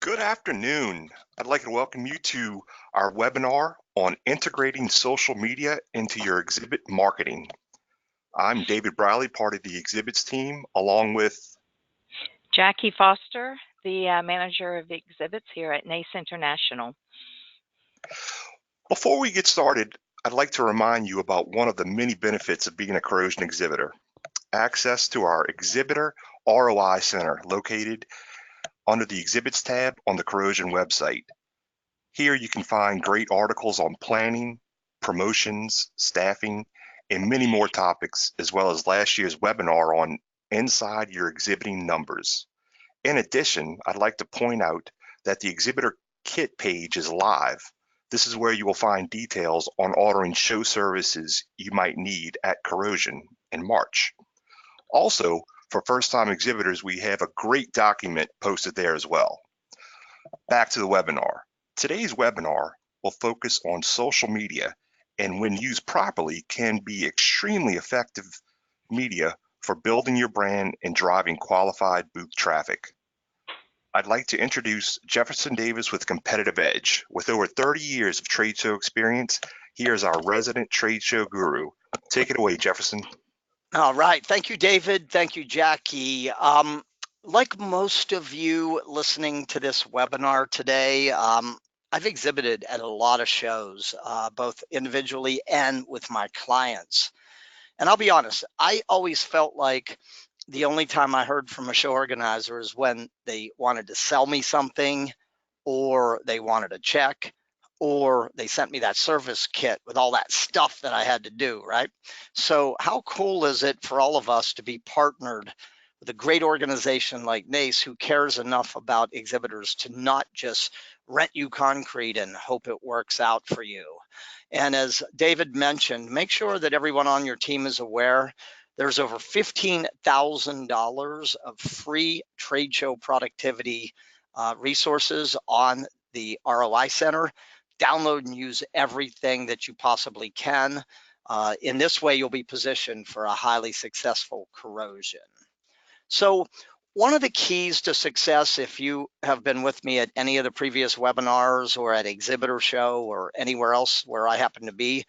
Good afternoon. I'd like to welcome you to our webinar on integrating social media into your exhibit marketing. I'm David Briley, part of the exhibits team, along with Jackie Foster, the manager of exhibits here at NACE International. Before we get started, I'd like to remind you about one of the many benefits of being a corrosion exhibitor: access to our exhibitor ROI Center located under the exhibits tab on the corrosion website. Here you can find great articles on planning, promotions, staffing, and many more topics, as well as last year's webinar on inside your exhibiting numbers. In addition, I'd like to point out that the exhibitor kit page is live. This is where you will find details on ordering show services you might need at Corrosion in March. Also, for first-time exhibitors, we have a great document posted there as well. Back to the webinar. Today's webinar will focus on social media, and when used properly can be extremely effective media for building your brand and driving qualified booth traffic. I'd like to introduce Jefferson Davis with Competitive Edge. With over 30 years of trade show experience, here's our resident trade show guru. Take it away, Jefferson. All right. Thank you, David. Thank you, Jackie. Like most of you listening to this webinar today, I've exhibited at a lot of shows, both individually and with my clients. And I'll be honest, I always felt like the only time I heard from a show organizer is when they wanted to sell me something, or they wanted a check, or they sent me that service kit with all that stuff that I had to do, right? So how cool is it for all of us to be partnered with a great organization like NACE, who cares enough about exhibitors to not just rent you concrete and hope it works out for you. And as David mentioned, make sure that everyone on your team is aware there's over $15,000 of free trade show productivity resources on the ROI Center. Download and use everything that you possibly can. In this way, you'll be positioned for a highly successful corrosion. So one of the keys to success, if you have been with me at any of the previous webinars or at Exhibitor Show or anywhere else where I happen to be,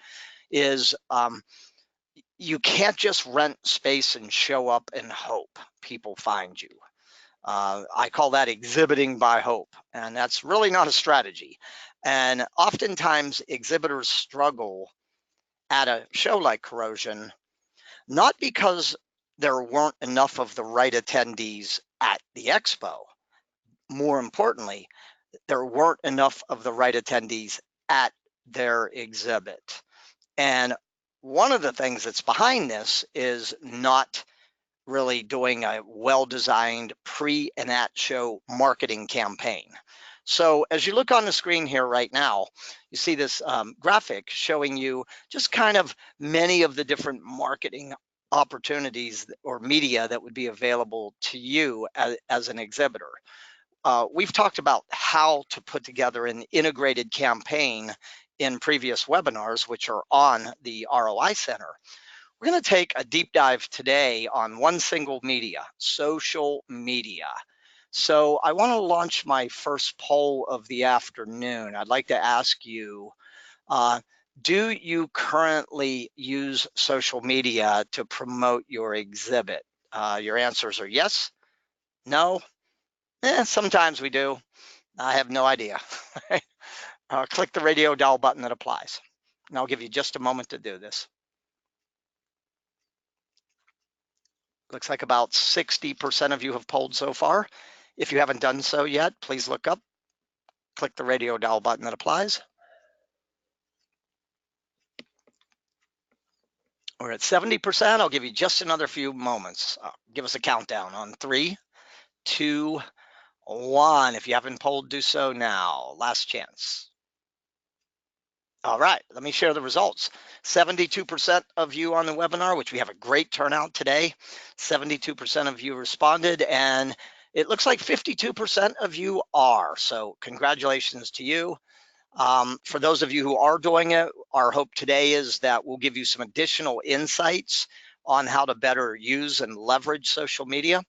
is you can't just rent space and show up and hope people find you. I call that exhibiting by hope, and that's really not a strategy. And oftentimes exhibitors struggle at a show like Corrosion, not because there weren't enough of the right attendees at the expo. More importantly, there weren't enough of the right attendees at their exhibit. And one of the things that's behind this is not really doing a well-designed pre and at show marketing campaign. So as you look on the screen here right now, you see this graphic showing you just kind of many of the different marketing opportunities or media that would be available to you as an exhibitor. We've talked about how to put together an integrated campaign in previous webinars, which are on the ROI Center. We're going to take a deep dive today on one single media, social media. So I want to launch my first poll of the afternoon. I'd like to ask you, do you currently use social media to promote your exhibit? Your answers are yes, no, sometimes we do. I have no idea. Click the radio dial button that applies. And I'll give you just a moment to do this. Looks like about 60% of you have polled so far. If you haven't done so yet, please look up, click the radio dial button that applies. We're at 70%. I'll give you just another few moments. Give us a countdown on 3, 2, 1. If you haven't polled, do so now. Last chance. All right, let me share the results. 72% of you on the webinar, which we have a great turnout today. 72% of you responded, and it looks like 52% of you are. So congratulations to you. For those of you who are doing it, our hope today is that we'll give you some additional insights on how to better use and leverage social media.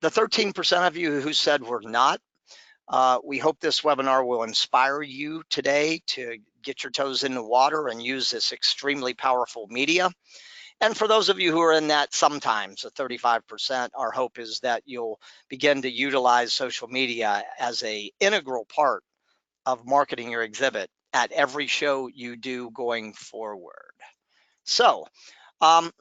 The 13% of you who said we're not, We hope this webinar will inspire you today to get your toes in the water and use this extremely powerful media. And for those of you who are in that sometimes, the 35%, our hope is that you'll begin to utilize social media as an integral part of marketing your exhibit at every show you do going forward. So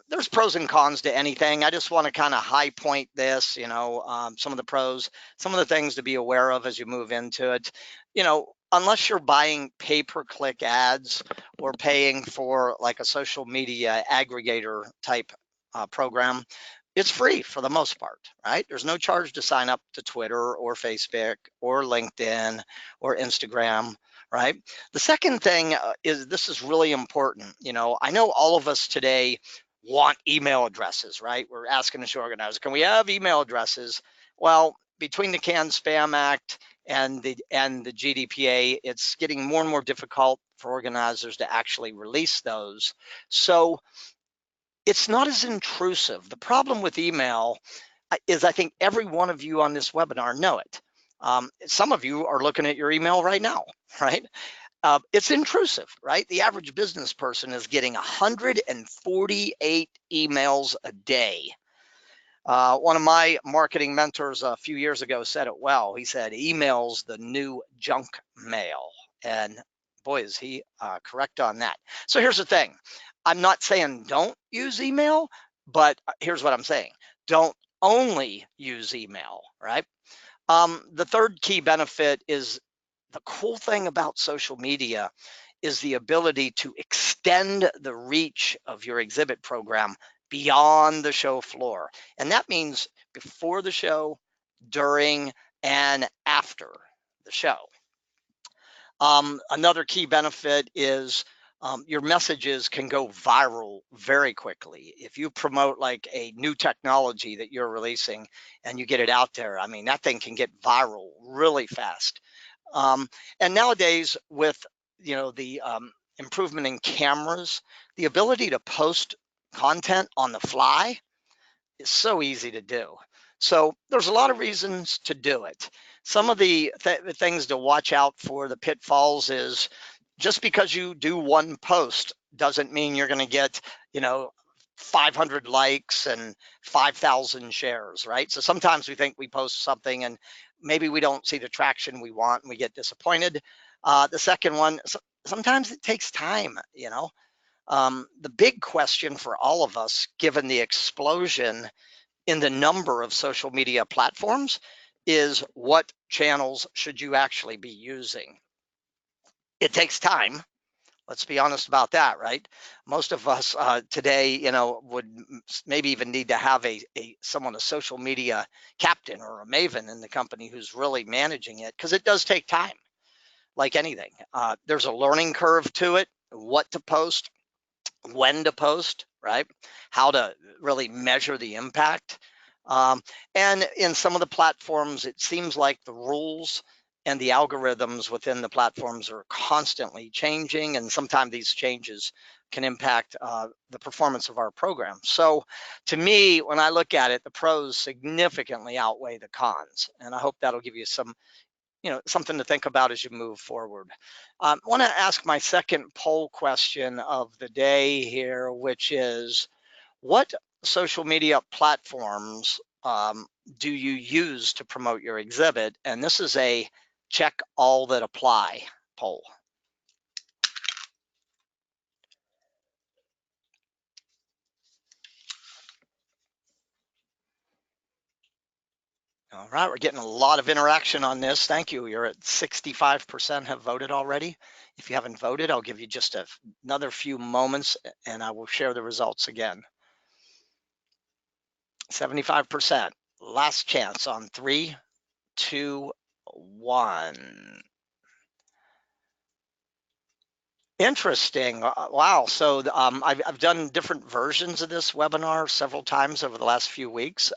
there's pros and cons to anything. I just want to kind of high point this, some of the pros, some of the things to be aware of as you move into it. Unless you're buying pay-per-click ads or paying for like a social media aggregator type program, it's free for the most part, right? There's no charge to sign up to Twitter or Facebook or LinkedIn or Instagram, right? The second thing is, this is really important. I know all of us today want email addresses, right? We're asking the show organizer, can we have email addresses? Well, between the CAN Spam Act and the GDPR, it's getting more and more difficult for organizers to actually release those. So it's not as intrusive. The problem with email is, I think every one of you on this webinar know it. Some of you are looking at your email right now, right? It's intrusive, right? The average business person is getting 148 emails a day. One of my marketing mentors a few years ago said it well. He said, email's the new junk mail. And boy, is he correct on that. So here's the thing. I'm not saying don't use email, but here's what I'm saying. Don't only use email, right? The third key benefit is, the cool thing about social media is the ability to extend the reach of your exhibit program beyond the show floor. And that means before the show, during, and after the show. Another key benefit is your messages can go viral very quickly. If you promote like a new technology that you're releasing and you get it out there, I mean, that thing can get viral really fast. And nowadays, with the improvement in cameras, the ability to post content on the fly is so easy to do. So there's a lot of reasons to do it. Some of the things to watch out for, the pitfalls, is just because you do one post doesn't mean you're going to get 500 likes and 5,000 shares, right? So sometimes we think we post something and maybe we don't see the traction we want and we get disappointed. The second one, sometimes it takes time. The big question for all of us, given the explosion in the number of social media platforms, is what channels should you actually be using? It takes time. Let's be honest about that, right? Most of us today, would maybe even need to have a social media captain or a maven in the company who's really managing it, because it does take time, like anything. There's a learning curve to it, what to post, when to post, right? How to really measure the impact. And in some of the platforms, it seems like the rules and the algorithms within the platforms are constantly changing, and sometimes these changes can impact the performance of our program. So to me, when I look at it, the pros significantly outweigh the cons, and I hope that'll give you some something to think about as you move forward. I want to ask my second poll question of the day here, which is, what social media platforms do you use to promote your exhibit? And this is a check all that apply poll. All right, we're getting a lot of interaction on this. Thank you. You're at 65% have voted already. If you haven't voted, I'll give you just another few moments and I will share the results again. 75%. Last chance on 3, 2, 1. Interesting. Wow. So I've done different versions of this webinar several times over the last few weeks.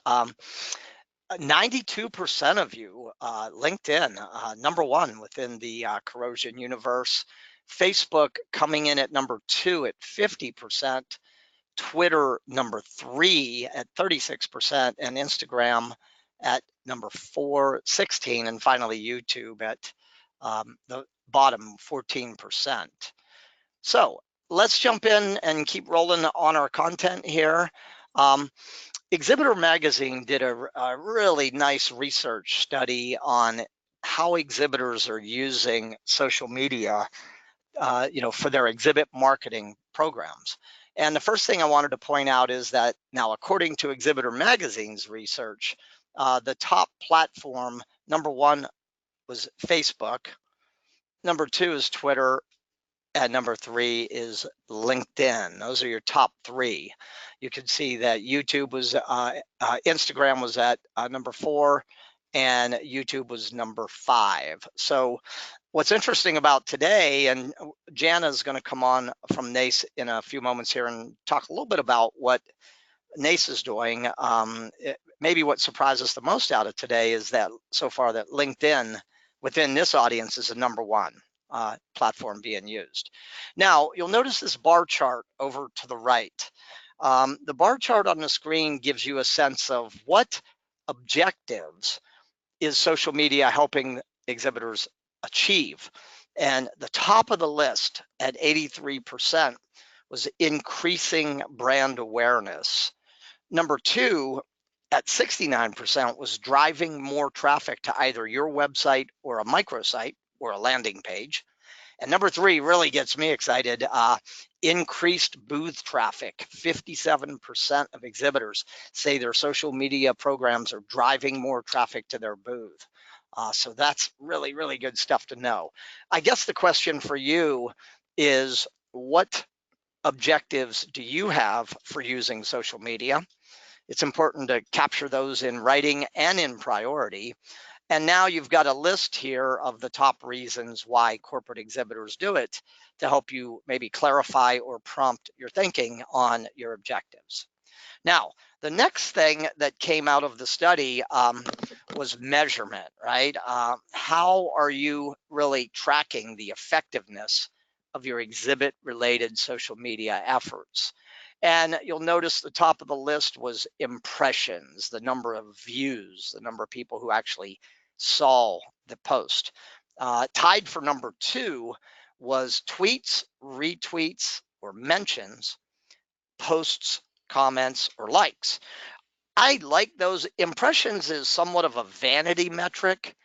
92% of you, LinkedIn, number one within the corrosion universe. Facebook coming in at number 2 at 50%. Twitter number 3 at 36%, and Instagram at number 416, and finally YouTube at the bottom 14%. So let's jump in and keep rolling on our content here. Exhibitor Magazine did a really nice research study on how exhibitors are using social media, for their exhibit marketing programs. And the first thing I wanted to point out is that now, according to Exhibitor Magazine's research, the top platform, number one was Facebook, number two is Twitter, and number three is LinkedIn. Those are your top three. You can see that YouTube was, Instagram was at number 4, and YouTube was number 5. So what's interesting about today, and Jana's going to come on from NACE in a few moments here and talk a little bit about what NACE is doing. Maybe what surprised us the most out of today is that so far that LinkedIn within this audience is the number 1 platform being used. Now, you'll notice this bar chart over to the right. The bar chart on the screen gives you a sense of what objectives is social media helping exhibitors achieve. And the top of the list at 83% was increasing brand awareness. Number 2 at 69% was driving more traffic to either your website or a microsite or a landing page. And number 3 really gets me excited, increased booth traffic. 57% of exhibitors say their social media programs are driving more traffic to their booth. So that's really, really good stuff to know. I guess the question for you is, what objectives do you have for using social media? It's important to capture those in writing and in priority. And now you've got a list here of the top reasons why corporate exhibitors do it to help you maybe clarify or prompt your thinking on your objectives. Now, the next thing that came out of the study was measurement, right? How are you really tracking the effectiveness of your exhibit-related social media efforts? And you'll notice the top of the list was impressions, the number of views, the number of people who actually saw the post. Tied for number 2 was tweets, retweets, or mentions, posts, comments, or likes. I like those. Impressions is somewhat of a vanity metric.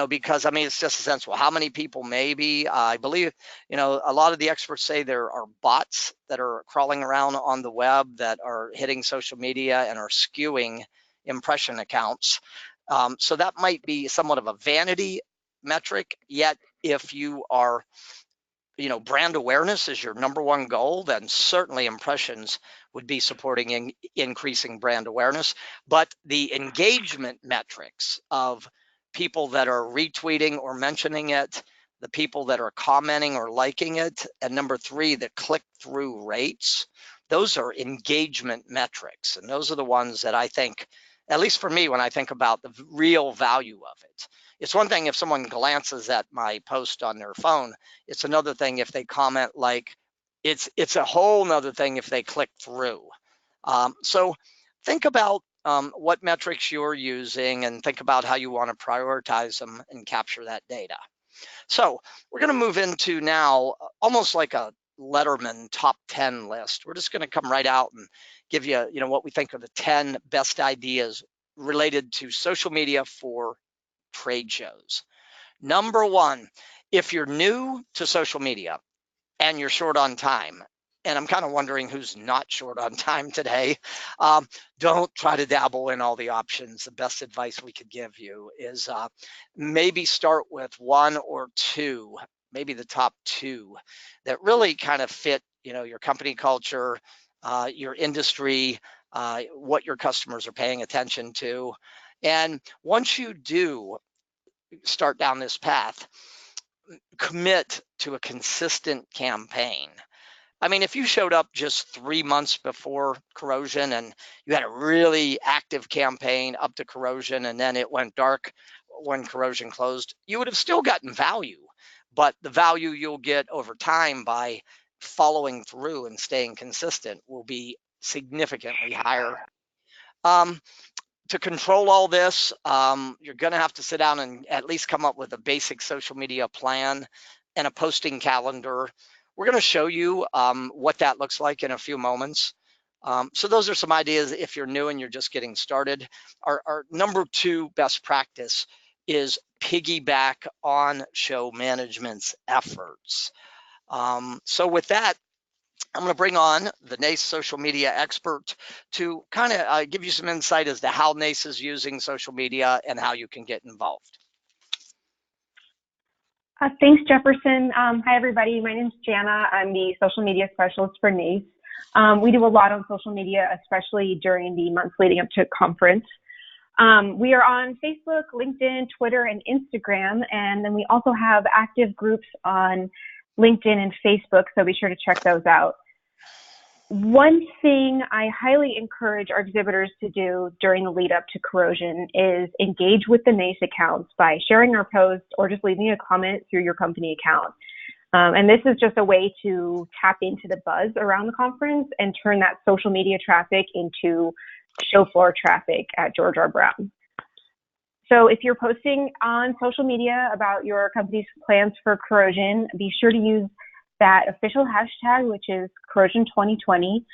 Because I mean, it's just a sense, well, how many people maybe? I believe, a lot of the experts say there are bots that are crawling around on the web that are hitting social media and are skewing impression accounts. So that might be somewhat of a vanity metric, yet if you are, brand awareness is your number 1 goal, then certainly impressions would be supporting increasing brand awareness. But the engagement metrics of people that are retweeting or mentioning it, the people that are commenting or liking it, and number 3, the click-through rates, those are engagement metrics. And those are the ones that I think, at least for me, when I think about the real value of it. It's one thing if someone glances at my post on their phone. It's another thing if they comment, like. It's a whole nother thing if they click through. So think about what metrics you're using and think about how you want to prioritize them and capture that data. So we're going to move into now almost like a Letterman top 10 list. We're just going to come right out and give you, what we think are the 10 best ideas related to social media for trade shows. Number 1, if you're new to social media and you're short on time, and I'm kind of wondering who's not short on time today, don't try to dabble in all the options. The best advice we could give you is maybe start with 1 or 2, maybe the top 2 that really kind of fit, your company culture, your industry, what your customers are paying attention to. And once you do start down this path, commit to a consistent campaign. I mean, if you showed up just 3 months before corrosion and you had a really active campaign up to corrosion and then it went dark when corrosion closed, you would have still gotten value, but the value you'll get over time by following through and staying consistent will be significantly higher. to control all this, you're going to have to sit down and at least come up with a basic social media plan and a posting calendar. We're going to show you what that looks like in a few moments. So those are some ideas if you're new and you're just getting started. Our number 2 best practice is piggyback on show management's efforts. So with that, I'm going to bring on the NACE social media expert to kind of give you some insight as to how NACE is using social media and how you can get involved. Thanks, Jefferson. Hi, everybody. My name is Jana. I'm the social media specialist for NACE. We do a lot on social media, especially during the months leading up to conference. We are on Facebook, LinkedIn, Twitter, and Instagram, and then we also have active groups on LinkedIn and Facebook, so be sure to check those out. One thing I highly encourage our exhibitors to do during the lead up to Corrosion is engage with the NACE accounts by sharing our posts or just leaving a comment through your company account. And this is just a way to tap into the buzz around the conference and turn that social media traffic into show floor traffic at George R. Brown. So if you're posting on social media about your company's plans for Corrosion, be sure to use that official hashtag, which is Corrosion 2020.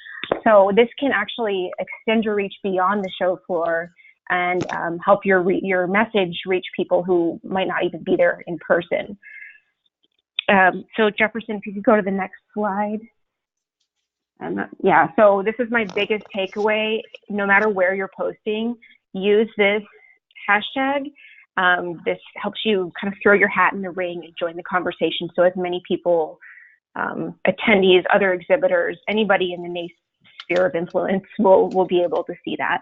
So this can actually extend your reach beyond the show floor and help your message reach people who might not even be there in person. So Jefferson, if you could go to the next slide. Yeah, so this is my biggest takeaway. No matter where you're posting, use this hashtag. This helps you kind of throw your hat in the ring and join the conversation so as many people, attendees, other exhibitors, anybody in the NACE sphere of influence will be able to see that.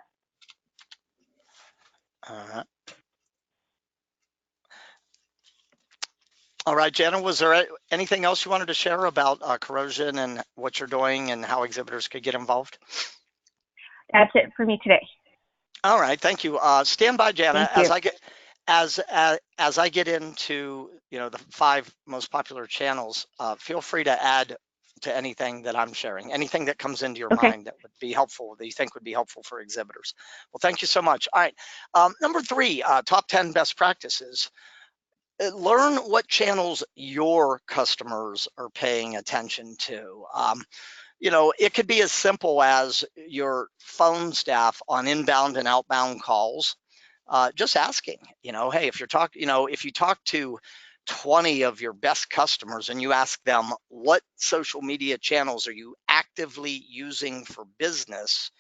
All right, Jana, was there anything else you wanted to share about Corrosion and what you're doing and how exhibitors could get involved? That's it for me today. All right, thank you. Stand by, Jana, as I get into the 5 most popular channels. Feel free to add to anything that I'm sharing, anything that comes into your mind that would be helpful, that you think would be helpful for exhibitors. Well, thank you so much. All right, number 3, top 10 best practices. Learn what channels your customers are paying attention to. It could be as simple as your phone staff on inbound and outbound calls, just asking, hey, if you talk to 20 of your best customers and you ask them, what social media channels are you actively using for business?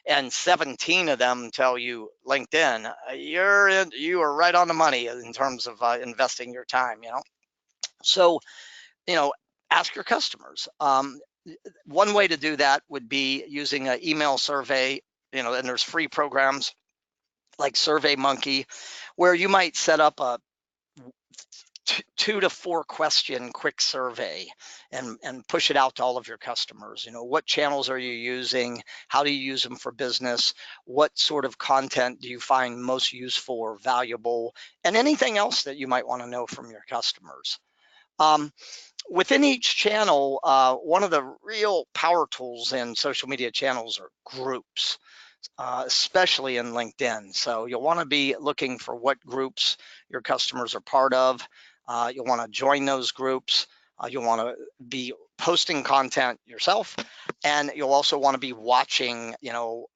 And 17 of them tell you LinkedIn, you are right on the money in terms of investing your time, So, ask your customers. One way to do that would be using an email survey, and there's free programs like SurveyMonkey, where you might set up a 2 to 4 question quick survey and push it out to all of your customers. What channels are you using? How do you use them for business? What sort of content do you find most useful or valuable? And anything else that you might want to know from your customers. Within each channel, one of the real power tools in social media channels are groups, especially in LinkedIn. So you'll want to be looking for what groups your customers are part of. You'll want to join those groups. You'll want to be posting content yourself, and you'll also want to be watching,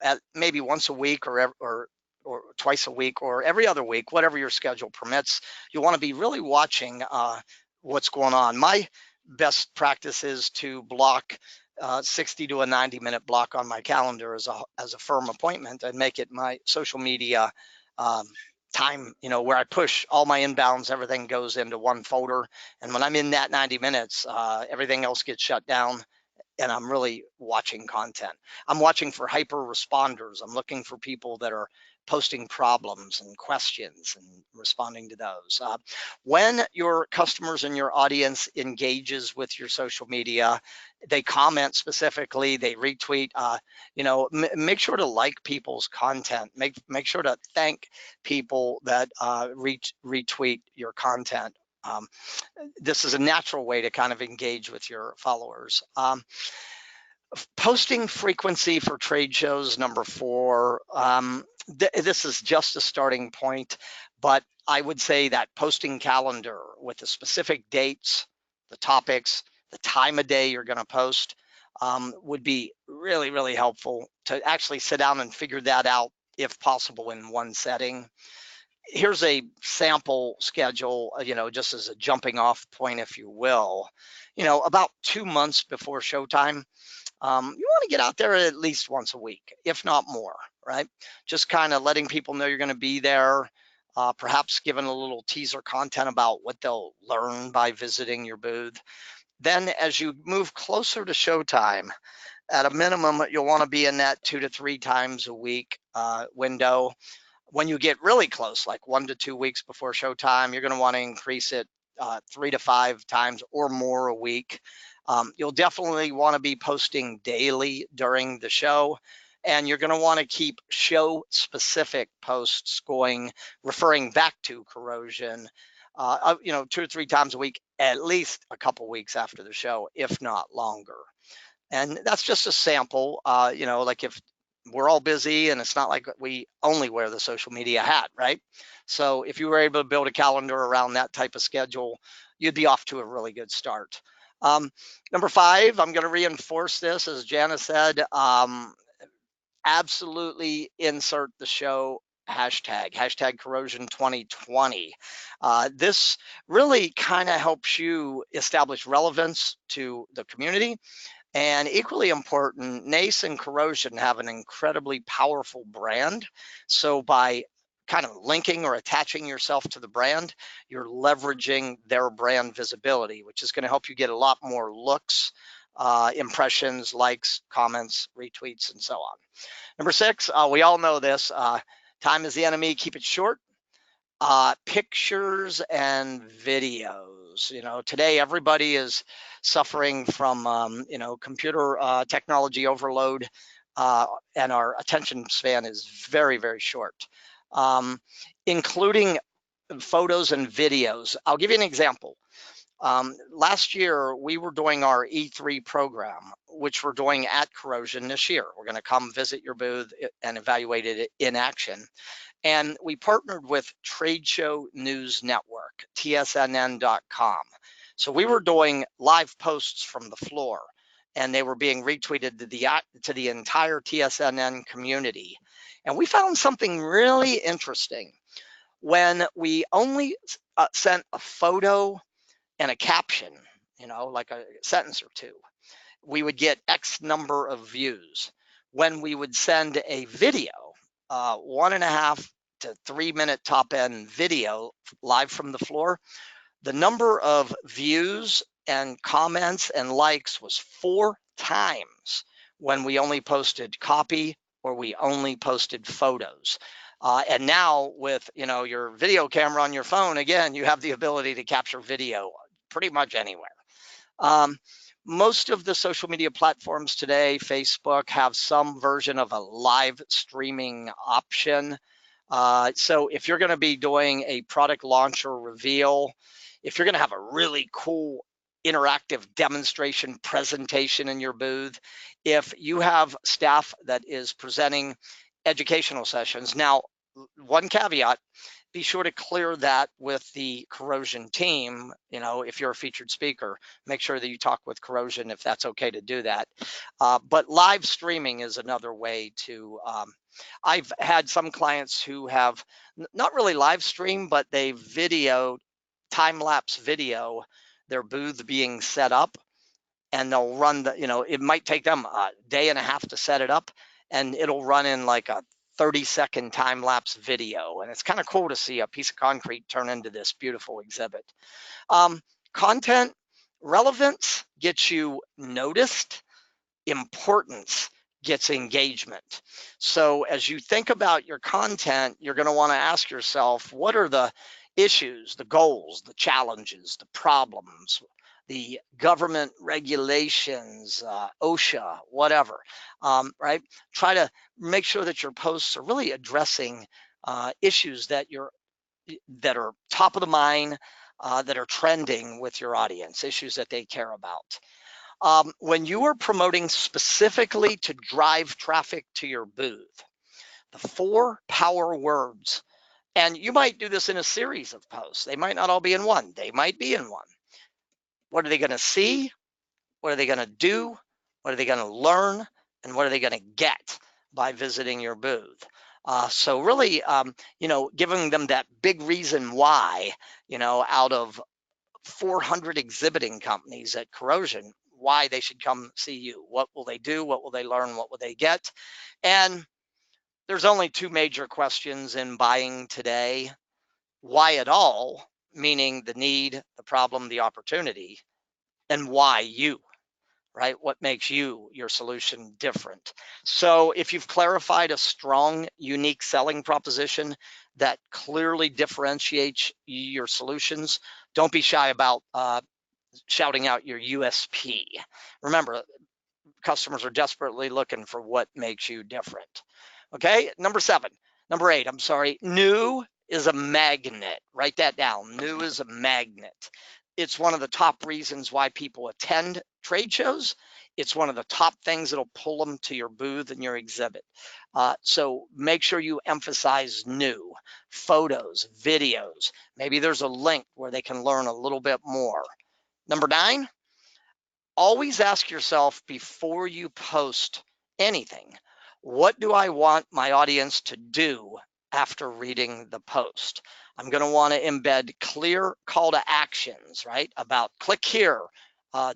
at maybe once a week or twice a week or every other week, whatever your schedule permits. You'll want to be really watching what's going on. My best practice is to block 60 to a 90-minute block on my calendar as a firm appointment and make it my social media time, where I push all my inbounds, everything goes into one folder. And when I'm in that 90 minutes, everything else gets shut down and I'm really watching content. I'm watching for hyper responders. I'm looking for people that are posting problems and questions and responding to those. When your customers and your audience engages with your social media, they comment specifically, they retweet, make sure to like people's content. Make sure to thank people that retweet your content. This is a natural way to kind of engage with your followers. Posting frequency for trade shows, number 4. This is just a starting point, but I would say that posting calendar with the specific dates, the topics, the time of day you're going to post would be really, really helpful to actually sit down and figure that out if possible in one setting. Here's a sample schedule, just as a jumping off point, if you will. About 2 months before showtime, you want to get out there at least once a week, if not more, right? Just kind of letting people know you're going to be there, perhaps giving a little teaser content about what they'll learn by visiting your booth. Then as you move closer to showtime, at a minimum, you'll want to be in that 2 to 3 times a week window. When you get really close, like 1 to 2 weeks before showtime, you're going to want to increase it 3 to 5 times or more a week. You'll definitely want to be posting daily during the show, and you're going to want to keep show specific posts going, referring back to Corrosion, 2 or 3 times a week, at least a couple weeks after the show, if not longer. And that's just a sample, like if we're all busy and it's not like we only wear the social media hat, right? So if you were able to build a calendar around that type of schedule, you'd be off to a really good start. Number 5, I'm going to reinforce this, as Jana said, absolutely insert the show hashtag Corrosion 2020. This really kind of helps you establish relevance to the community. And equally important, NACE and Corrosion have an incredibly powerful brand. So by kind of linking or attaching yourself to the brand, you're leveraging their brand visibility, which is going to help you get a lot more looks, impressions, likes, comments, retweets, and so on. Number 6, we all know this, time is the enemy, keep it short. Pictures and videos. Today everybody is suffering from, computer technology overload, and our attention span is very, very short, including photos and videos. I'll give you an example. Last year, we were doing our E3 program, which we're doing at Corrosion this year. We're going to come visit your booth and evaluate it in action. And we partnered with Trade Show News Network, tsnn.com. So we were doing live posts from the floor, and they were being retweeted to the entire TSNN community. And we found something really interesting. When we only sent a photo and a caption, like a sentence or two, we would get X number of views. When we would send a video, 1.5 to 3 minute top end video live from the floor, the number of views and comments and likes was 4 times when we only posted copy or we only posted photos. And now with your video camera on your phone, again, you have the ability to capture video pretty much anywhere. Most of the social media platforms today, Facebook, have some version of a live streaming option. So if you're going to be doing a product launch or reveal, if you're going to have a really cool interactive demonstration presentation in your booth, if you have staff that is presenting educational sessions. Now, one caveat, be sure to clear that with the Corrosion team. If you're a featured speaker, make sure that you talk with Corrosion if that's okay to do that. But live streaming is another way to, I've had some clients who have not really live stream, but they video, time-lapse video, their booth being set up, and they'll run it might take them a day and a half to set it up, and it'll run in like a 30-second time-lapse video. And it's kind of cool to see a piece of concrete turn into this beautiful exhibit. Content relevance gets you noticed. Importance gets engagement. So as you think about your content, you're going to want to ask yourself, what are the issues, the goals, the challenges, the problems, the government regulations, OSHA, whatever, right? Try to make sure that your posts are really addressing issues that are top of the mind, that are trending with your audience, issues that they care about. When you are promoting specifically to drive traffic to your booth, the 4 power words. And you might do this in a series of posts. They might not all be in one. They might be in one. What are they going to see? What are they going to do? What are they going to learn? And what are they going to get by visiting your booth? So really, giving them that big reason why, out of 400 exhibiting companies at Corrosion, why they should come see you. What will they do? What will they learn? What will they get? And there's only two major questions in buying today. Why at all, meaning the need, the problem, the opportunity, and why you, right? What makes you, your solution, different? So if you've clarified a strong, unique selling proposition that clearly differentiates your solutions, don't be shy about shouting out your USP. Remember, customers are desperately looking for what makes you different. Okay, number eight, I'm sorry. New is a magnet. Write that down. New is a magnet. It's one of the top reasons why people attend trade shows. It's one of the top things that'll pull them to your booth and your exhibit. So make sure you emphasize new, photos, videos. Maybe there's a link where they can learn a little bit more. Number 9, always ask yourself before you post anything, what do I want my audience to do after reading the post? I'm going to want to embed clear call to actions, right? About click here,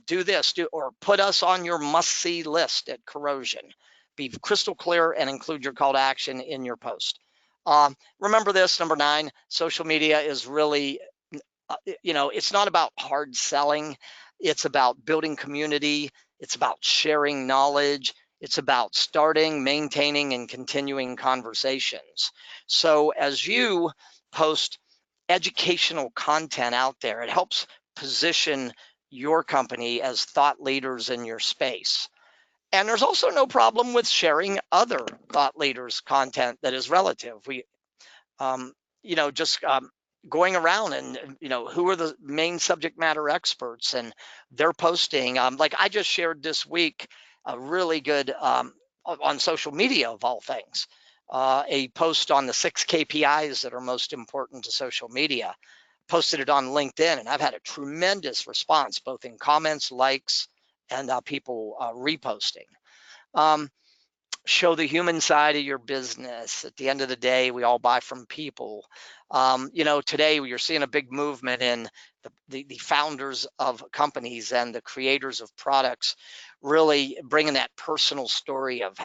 do this, or put us on your must-see list at Corrosion. Be crystal clear and include your call to action in your post. Remember this, number 9, social media is really, it's not about hard selling. It's about building community. It's about sharing knowledge. It's about starting, maintaining, and continuing conversations. So as you post educational content out there, it helps position your company as thought leaders in your space. And there's also no problem with sharing other thought leaders' content that is relative. Going around and, who are the main subject matter experts, and they're posting. Like I just shared this week, a really good on social media of all things, a post on the 6 KPIs that are most important to social media. Posted it on LinkedIn, and I've had a tremendous response, both in comments, likes, and people reposting. Show the human side of your business. At the end of the day, we all buy from people. Today you're seeing a big movement in the founders of companies and the creators of products, really bringing that personal story of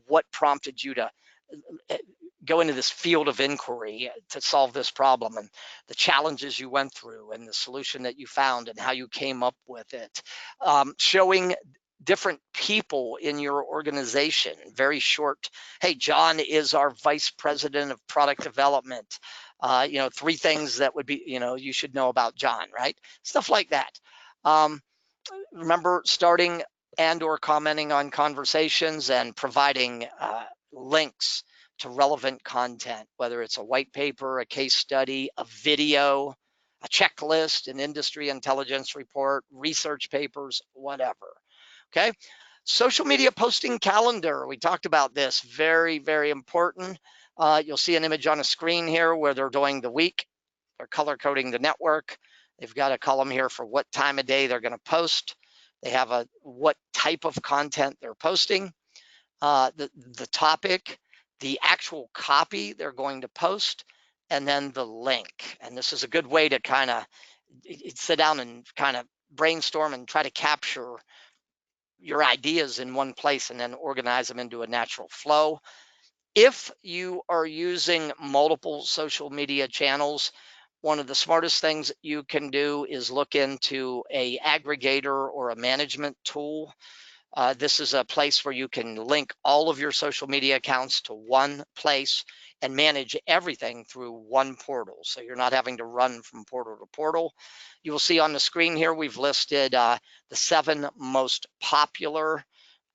what prompted you to go into this field of inquiry to solve this problem, and the challenges you went through and the solution that you found and how you came up with it. Showing different people in your organization. Very short, hey, John is our vice president of product development. 3 things that would be, you should know about John, right? Stuff like that. Remember, starting and or commenting on conversations and providing links to relevant content, whether it's a white paper, a case study, a video, a checklist, an industry intelligence report, research papers, whatever. Okay, social media posting calendar. We talked about this, very, very important. You'll see an image on a screen here where they're doing the week. They're color coding the network. They've got a column here for what time of day they're going to post. They have what type of content they're posting, the topic, the actual copy they're going to post, and then the link. And this is a good way to kind of sit down and kind of brainstorm and try to capture your ideas in one place and then organize them into a natural flow. If you are using multiple social media channels, one of the smartest things you can do is look into an aggregator or a management tool. This is a place where you can link all of your social media accounts to one place and manage everything through one portal. So you're not having to run from portal to portal. You will see on the screen here, we've listed the 7 most popular.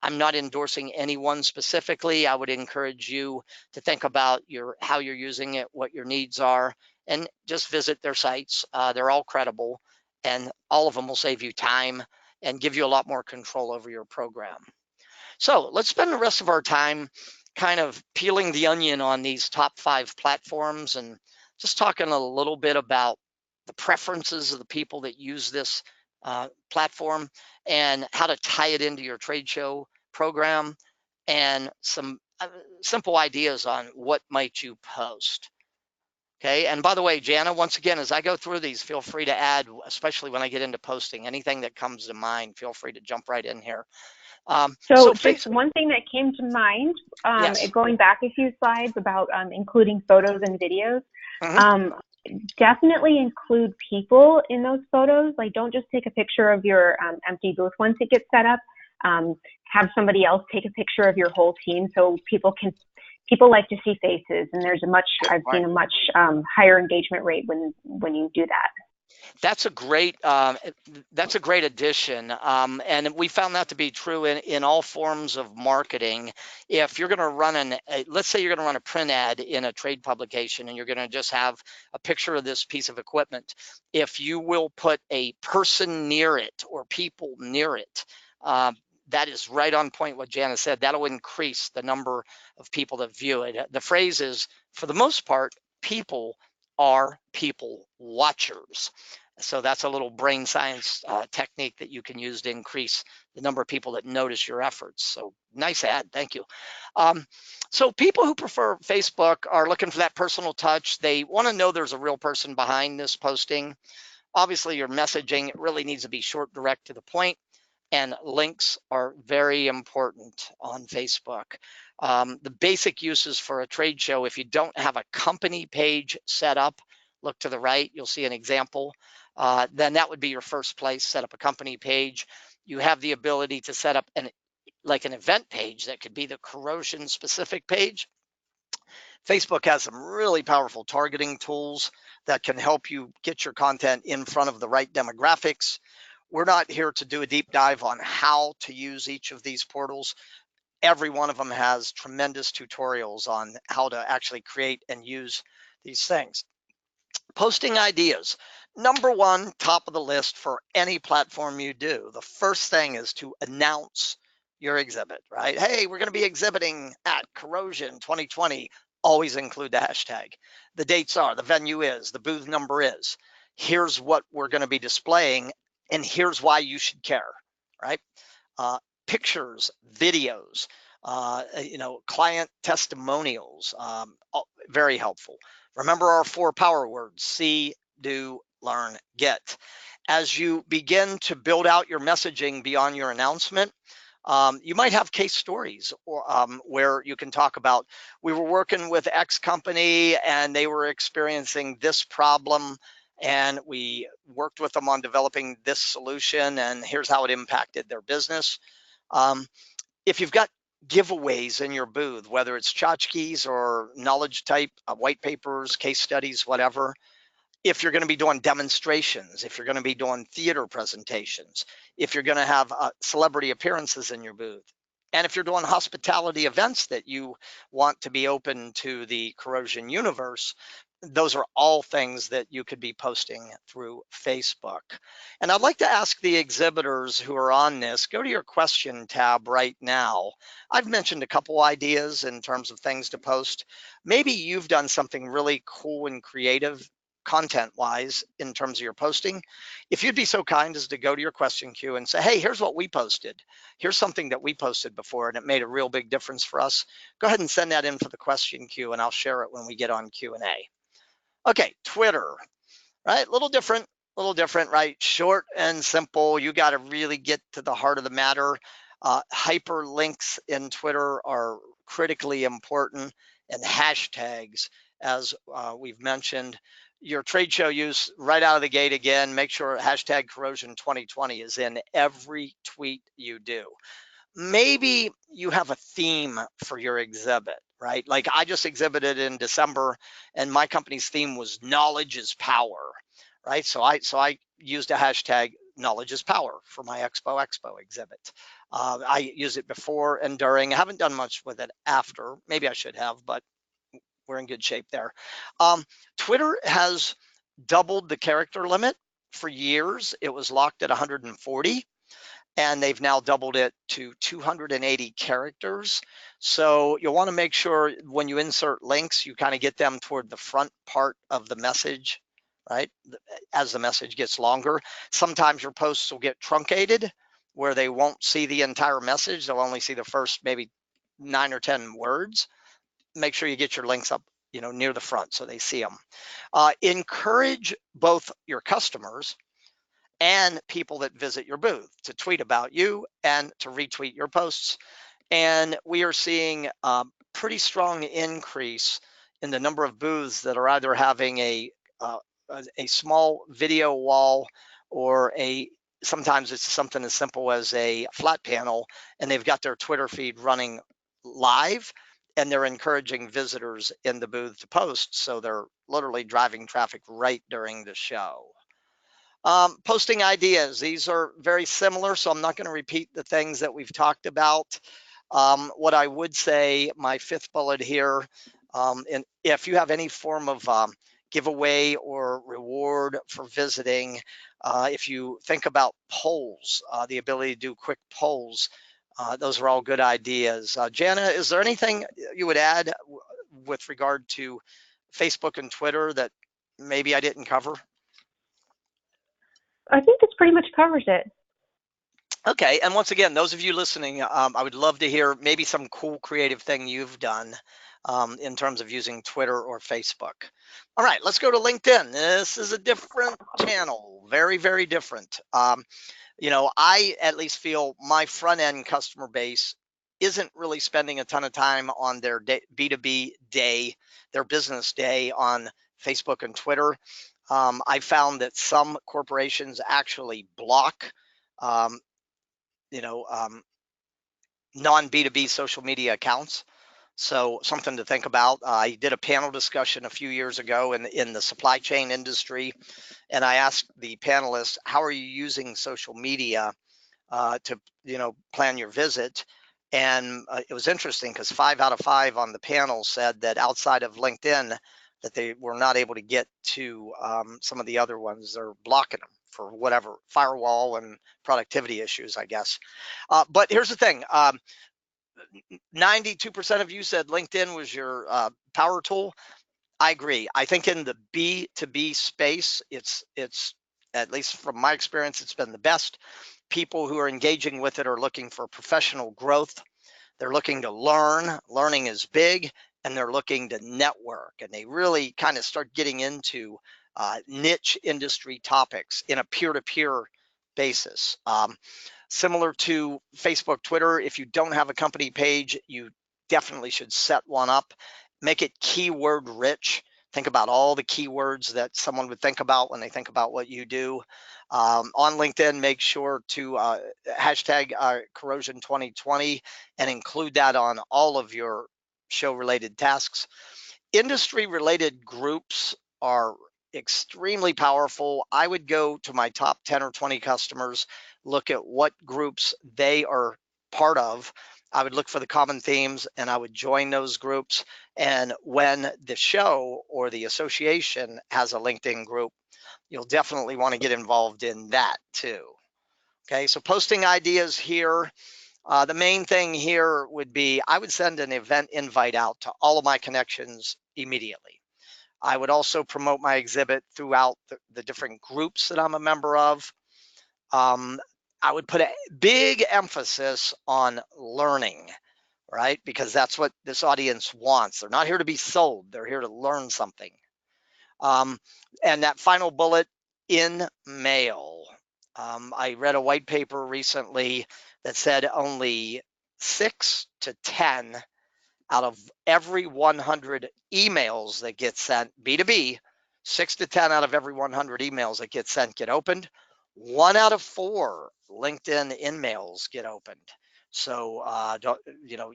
I'm not endorsing anyone specifically. I would encourage you to think about how you're using it, what your needs are, and just visit their sites. They're all credible, and all of them will save you time and give you a lot more control over your program. So let's spend the rest of our time kind of peeling the onion on these top 5 platforms and just talking a little bit about the preferences of the people that use this platform and how to tie it into your trade show program, and some simple ideas on what might you post. Okay, and by the way, Jana, once again, as I go through these, feel free to add, especially when I get into posting, anything that comes to mind, feel free to jump right in here. So just one thing that came to mind, yes. going back a few slides about including photos and videos, definitely include people in those photos. Like, don't just take a picture of your empty booth once it gets set up. Have somebody else take a picture of your whole team so people like to see faces, and I've seen a much higher engagement rate when you do that. That's a great addition, and we found that to be true in all forms of marketing. If you're going to run let's say you're going to run a print ad in a trade publication, and you're going to just have a picture of this piece of equipment, if you will put a person near it or people near it, that is right on point what Jana said. That'll increase the number of people that view it. The phrase is, for the most part, people are people watchers. So that's a little brain science technique that you can use to increase the number of people that notice your efforts. So nice ad, thank you. So people who prefer Facebook are looking for that personal touch. They want to know there's a real person behind this posting. Obviously, your messaging, it really needs to be short, direct, to the point, and links are very important on Facebook. The basic uses for a trade show, if you don't have a company page set up, look to the right, you'll see an example. Then that would be your first place. Set up a company page. You have the ability to set up an event page that could be the corrosion specific page. Facebook has some really powerful targeting tools that can help you get your content in front of the right demographics. We're not here to do a deep dive on how to use each of these portals. Every one of them has tremendous tutorials on how to actually create and use these things. Posting ideas. Number one, top of the list for any platform you do. The first thing is to announce your exhibit, right? Hey, we're going to be exhibiting at Corrosion 2020. Always include the hashtag. The dates are, the venue is, the booth number is. Here's what we're going to be displaying, and here's why you should care, right? Pictures, videos, client testimonials, very helpful. Remember our 4 power words: see, do, learn, get. As you begin to build out your messaging beyond your announcement, you might have case stories or where you can talk about, we were working with X company and they were experiencing this problem, and we worked with them on developing this solution, and here's how it impacted their business. If you've got giveaways in your booth, whether it's tchotchkes or knowledge type white papers, case studies, whatever, if you're going to be doing demonstrations, if you're going to be doing theater presentations, if you're going to have celebrity appearances in your booth, and if you're doing hospitality events that you want to be open to the Corrosion universe, those are all things that you could be posting through Facebook. And I'd like to ask the exhibitors who are on this, go to your question tab right now. I've mentioned a couple ideas in terms of things to post. Maybe you've done something really cool and creative content-wise in terms of your posting. If you'd be so kind as to go to your question queue and say, hey, here's what we posted. Here's something that we posted before and it made a real big difference for us. Go ahead and send that in for the question queue and I'll share it when we get on Q&A. Okay, Twitter, right? A little different, right? Short and simple. You got to really get to the heart of the matter. Hyperlinks in Twitter are critically important, and hashtags, as we've mentioned. Your trade show use right out of the gate again, make sure hashtag Corrosion 2020 is in every tweet you do. Maybe you have a theme for your exhibit, right? Like I just exhibited in December and my company's theme was knowledge is power, right? So I used a hashtag knowledge is power for my Expo exhibit. I use it before and during. I haven't done much with it after. Maybe I should have, but we're in good shape there. Twitter has doubled the character limit for years. It was locked at 140. and they've now doubled it to 280 characters. So you'll want to make sure when you insert links, you kind of get them toward the front part of the message, right? As the message gets longer. Sometimes your posts will get truncated where they won't see the entire message. They'll only see the first maybe 9 or 10 words. Make sure you get your links up, near the front so they see them. Encourage both your customers and people that visit your booth to tweet about you and to retweet your posts. And we are seeing a pretty strong increase in the number of booths that are either having a small video wall or sometimes it's something as simple as a flat panel, and they've got their Twitter feed running live, and they're encouraging visitors in the booth to post. So they're literally driving traffic right during the show. Posting ideas. These are very similar, so I'm not going to repeat the things that we've talked about. What I would say, my 5th bullet here, and if you have any form of giveaway or reward for visiting, if you think about polls, the ability to do quick polls, those are all good ideas. Jana, is there anything you would add with regard to Facebook and Twitter that maybe I didn't cover? I think this pretty much covers it. Okay, and once again, those of you listening, I would love to hear maybe some cool creative thing you've done in terms of using Twitter or Facebook. All right, let's go to LinkedIn. This is a different channel, very, very different. I at least feel my front end customer base isn't really spending a ton of time on their B2B day, their business day on Facebook and Twitter. I found that some corporations actually block non-B2B social media accounts. So something to think about. I did a panel discussion a few years ago in the supply chain industry, and I asked the panelists, how are you using social media to plan your visit? And it was interesting because 5 out of 5 on the panel said that outside of LinkedIn, that they were not able to get to some of the other ones. They're blocking them for whatever, firewall and productivity issues, I guess. But here's the thing. 92% of you said LinkedIn was your power tool. I agree. I think in the B2B space, it's at least from my experience, it's been the best. People who are engaging with it are looking for professional growth. They're looking to learn. Learning is big, and they're looking to network. And they really kind of start getting into niche industry topics in a peer-to-peer basis. Similar to Facebook, Twitter, if you don't have a company page, you definitely should set one up. Make it keyword rich. Think about all the keywords that someone would think about when they think about what you do. On LinkedIn, make sure to hashtag Corrosion 2020 and include that on all of your show-related tasks. Industry-related groups are extremely powerful. I would go to my top 10 or 20 customers, look at what groups they are part of. I would look for the common themes and I would join those groups. And when the show or the association has a LinkedIn group, you'll definitely want to get involved in that too. Okay, so posting ideas here. The main thing here would be I would send an event invite out to all of my connections immediately. I would also promote my exhibit throughout the different groups that I'm a member of. I would put a big emphasis on learning, right? Because that's what this audience wants. They're not here to be sold. They're here to learn something. And that final bullet, in mail. I read a white paper recently that said only 6 to 10 out of every 100 emails that get sent, B2B, 6 to 10 out of every 100 emails that get sent get opened. 1 out of 4 LinkedIn InMails get opened. So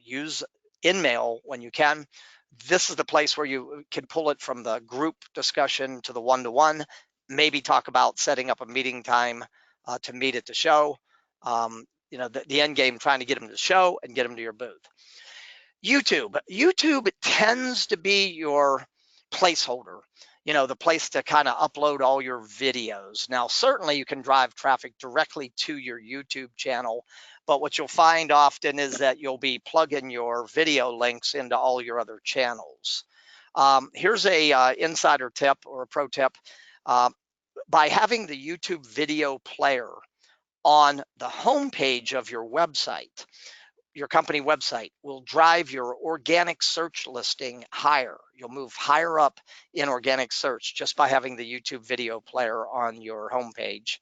use InMail when you can. This is the place where you can pull it from the group discussion to the one-to-one, maybe talk about setting up a meeting time to meet at the show. The end game, trying to get them to the show and get them to your booth. YouTube tends to be your placeholder. the place to kind of upload all your videos. Now, certainly you can drive traffic directly to your YouTube channel, but what you'll find often is that you'll be plugging your video links into all your other channels. Here's a insider tip or a pro tip. By having the YouTube video player on the home page of your website, your company website will drive your organic search listing higher. You'll move higher up in organic search just by having the YouTube video player on your homepage.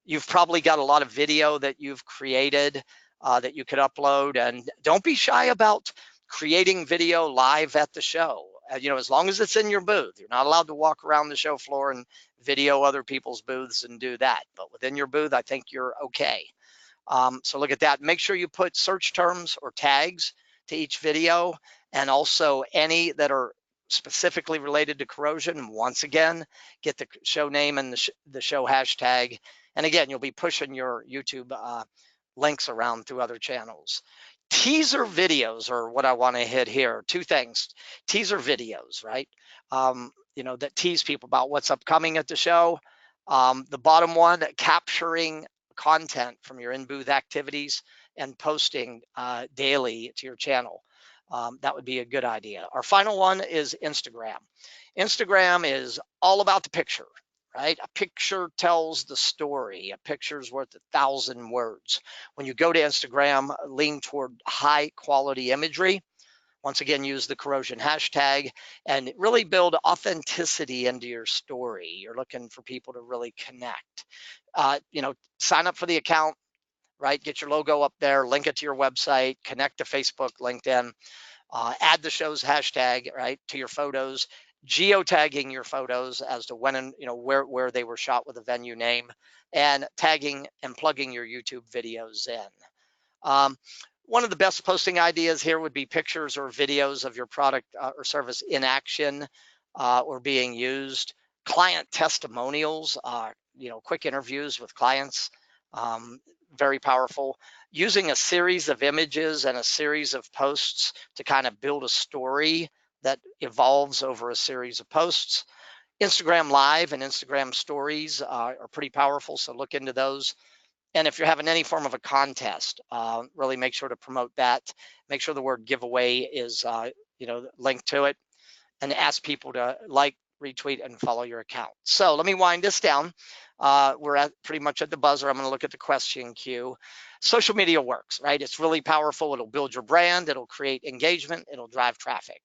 You've probably got a lot of video that you've created that you could upload, and don't be shy about creating video live at the show. As long as it's in your booth. You're not allowed to walk around the show floor and video other people's booths and do that, but within your booth, I think you're okay. So look at that. Make sure you put search terms or tags to each video, and also any that are specifically related to corrosion. Once again, get the show name and the show hashtag. And again, you'll be pushing your YouTube links around through other channels. Teaser videos are what I want to hit here. Two things. Teaser videos, right? That tease people about what's upcoming at the show. The bottom one, capturing content from your in-booth activities and posting daily to your channel. That would be a good idea. Our final one is Instagram. Instagram is all about the picture, right? A picture tells the story. A picture's worth 1,000 words. When you go to Instagram, lean toward high quality imagery. Once again, use the corrosion hashtag and really build authenticity into your story. You're looking for people to really connect. Sign up for the account, right? Get your logo up there, link it to your website, connect to Facebook, LinkedIn, add the show's hashtag, right, to your photos, geotagging your photos as to when and where they were shot with a venue name, and tagging and plugging your YouTube videos in. One of the best posting ideas here would be pictures or videos of your product or service in action or being used. Client testimonials, quick interviews with clients, very powerful. Using a series of images and a series of posts to kind of build a story that evolves over a series of posts. Instagram Live and Instagram Stories are pretty powerful, so look into those. And if you're having any form of a contest, really make sure to promote that. Make sure the word giveaway is, linked to it, and ask people to like, retweet, and follow your account. So let me wind this down. We're pretty much at the buzzer. I'm going to look at the question queue. Social media works, right? It's really powerful. It'll build your brand. It'll create engagement. It'll drive traffic.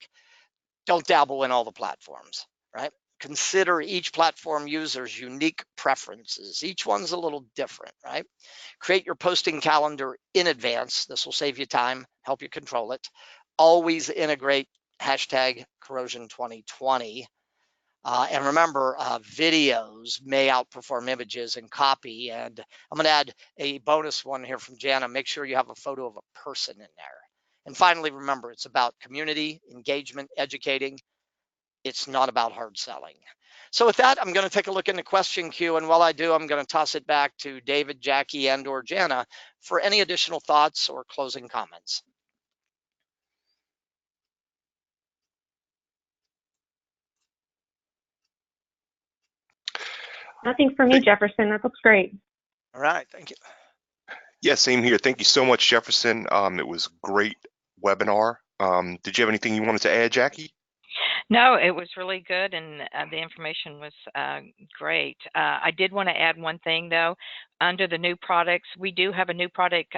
Don't dabble in all the platforms, right? Consider each platform user's unique preferences. Each one's a little different, right? Create your posting calendar in advance. This will save you time, help you control it. Always integrate hashtag corrosion 2020. And remember, videos may outperform images and copy. And I'm going to add a bonus one here from Jana. Make sure you have a photo of a person in there. And finally, remember, it's about community, engagement, educating. It's not about hard selling. So with that, I'm going to take a look in the question queue. And while I do, I'm going to toss it back to David, Jackie, and or Jana for any additional thoughts or closing comments. Nothing for me, Jefferson. That looks great. All right, thank you. Yeah, same here. Thank you so much, Jefferson. It was a great webinar. Did you have anything you wanted to add, Jackie? No, it was really good, and the information was great. I did want to add one thing, though. Under the new products, we do have a new product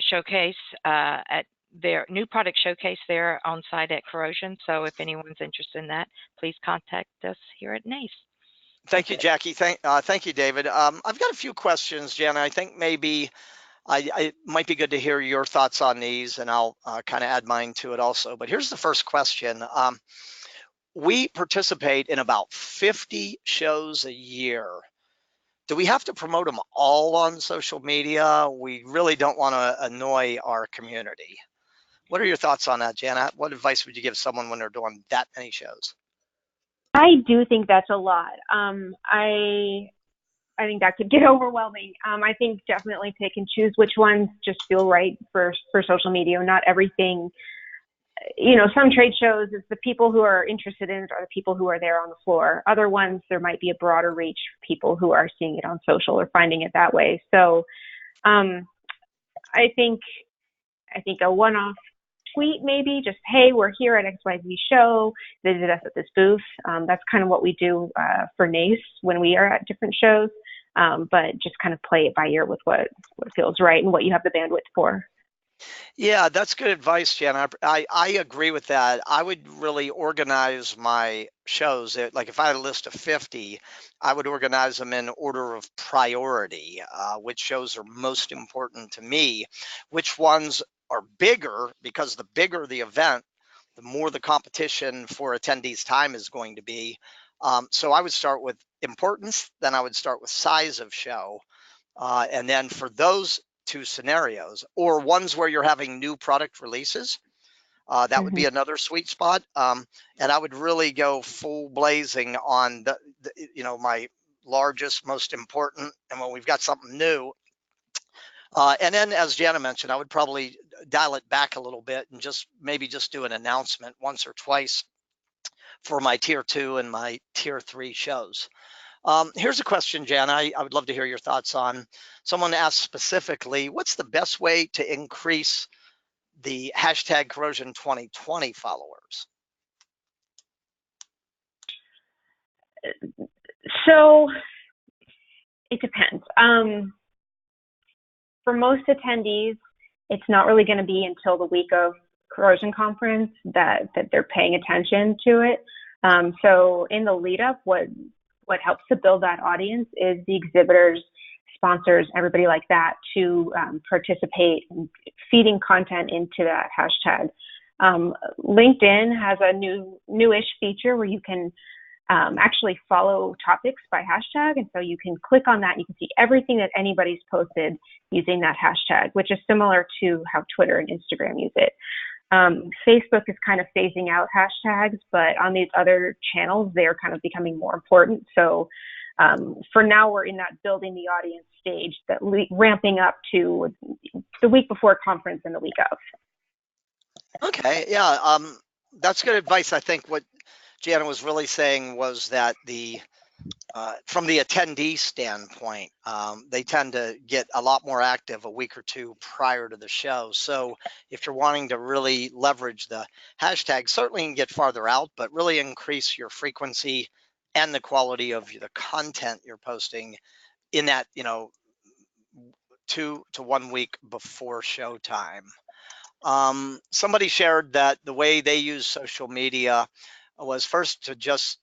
showcase at their new product showcase there on site at Corrosion. So if anyone's interested in that, please contact us here at NACE. Thank you, Jackie. Thank you, David. I've got a few questions, Jana. I think maybe I might be good to hear your thoughts on these, and I'll kind of add mine to it also. But here's the first question. We participate in about 50 shows a year. Do we have to promote them all on social media? We really don't want to annoy our community. What are your thoughts on that, Jana? What advice would you give someone when they're doing that many shows? I do think that's a lot. I think that could get overwhelming. I think definitely pick and choose which ones just feel right for social media. Not everything some trade shows is the people who are interested in it are the people who are there on the floor. Other ones, there might be a broader reach for people who are seeing it on social or finding it that way. So I think a one-off tweet, maybe just, hey, we're here at XYZ show, visit us at this booth. That's kind of what we do for NACE when we are at different shows, but just kind of play it by ear with what feels right and what you have the bandwidth for. Yeah, that's good advice, Jen. I agree with that. I would really organize my shows. Like if I had a list of 50, I would organize them in order of priority, which shows are most important to me, which ones are bigger, because the bigger the event, the more the competition for attendees' time is going to be. So I would start with importance, then I would start with size of show. And then for those two scenarios, or ones where you're having new product releases, that would be another sweet spot. And I would really go full blazing on my largest, most important, and when we've got something new. And then, as Jana mentioned, I would probably dial it back a little bit and maybe just do an announcement once or twice for my tier 2 and my tier 3 shows. Here's a question, Jana, I would love to hear your thoughts on. Someone asked specifically, what's the best way to increase the hashtag Corrosion 2020 followers? So it depends. For most attendees, it's not really going to be until the week of Corrosion Conference that they're paying attention to it. So in the lead up, what helps to build that audience is the exhibitors, sponsors, everybody like that to participate in feeding content into that hashtag. LinkedIn has a newish feature where you can actually follow topics by hashtag. And so you can click on that and you can see everything that anybody's posted using that hashtag, which is similar to how Twitter and Instagram use it. Facebook is kind of phasing out hashtags, but on these other channels, they're kind of becoming more important. So for now, we're in that building the audience stage, that ramping up to the week before conference and the week of. Okay, yeah, that's good advice. I think what Jana was really saying was that from the attendee standpoint, they tend to get a lot more active a week or two prior to the show. So if you're wanting to really leverage the hashtag, certainly you can get farther out, but really increase your frequency and the quality of the content you're posting in that 2 to 1 week before showtime. Somebody shared that the way they use social media was first to just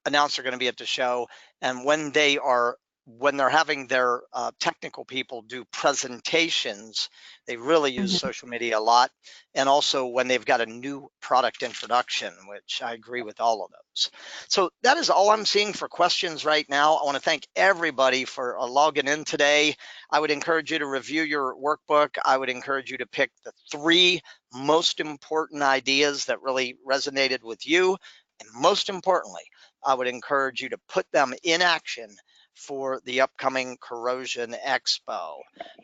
announce they're going to be at the show, and when they're having their technical people do presentations, they really use social media a lot, and also when they've got a new product introduction, which I agree with all of those. So that is all I'm seeing for questions right now. I want to thank everybody for logging in today. I would encourage you to review your workbook. I would encourage you to pick the 3 most important ideas that really resonated with you, and most importantly, I would encourage you to put them in action for the upcoming Corrosion Expo.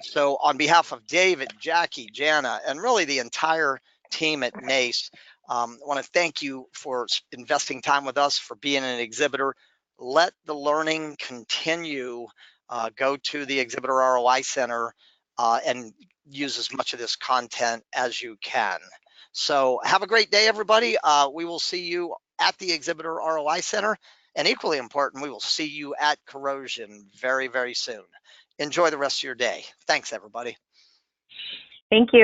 So on behalf of David, Jackie, Jana, and really the entire team at NACE, I want to thank you for investing time with us, for being an exhibitor. Let the learning continue. Go to the Exhibitor ROI Center and use as much of this content as you can. So have a great day, everybody. We will see you at the Exhibitor ROI Center. And equally important, we will see you at Corrosion very, very soon. Enjoy the rest of your day. Thanks, everybody. Thank you.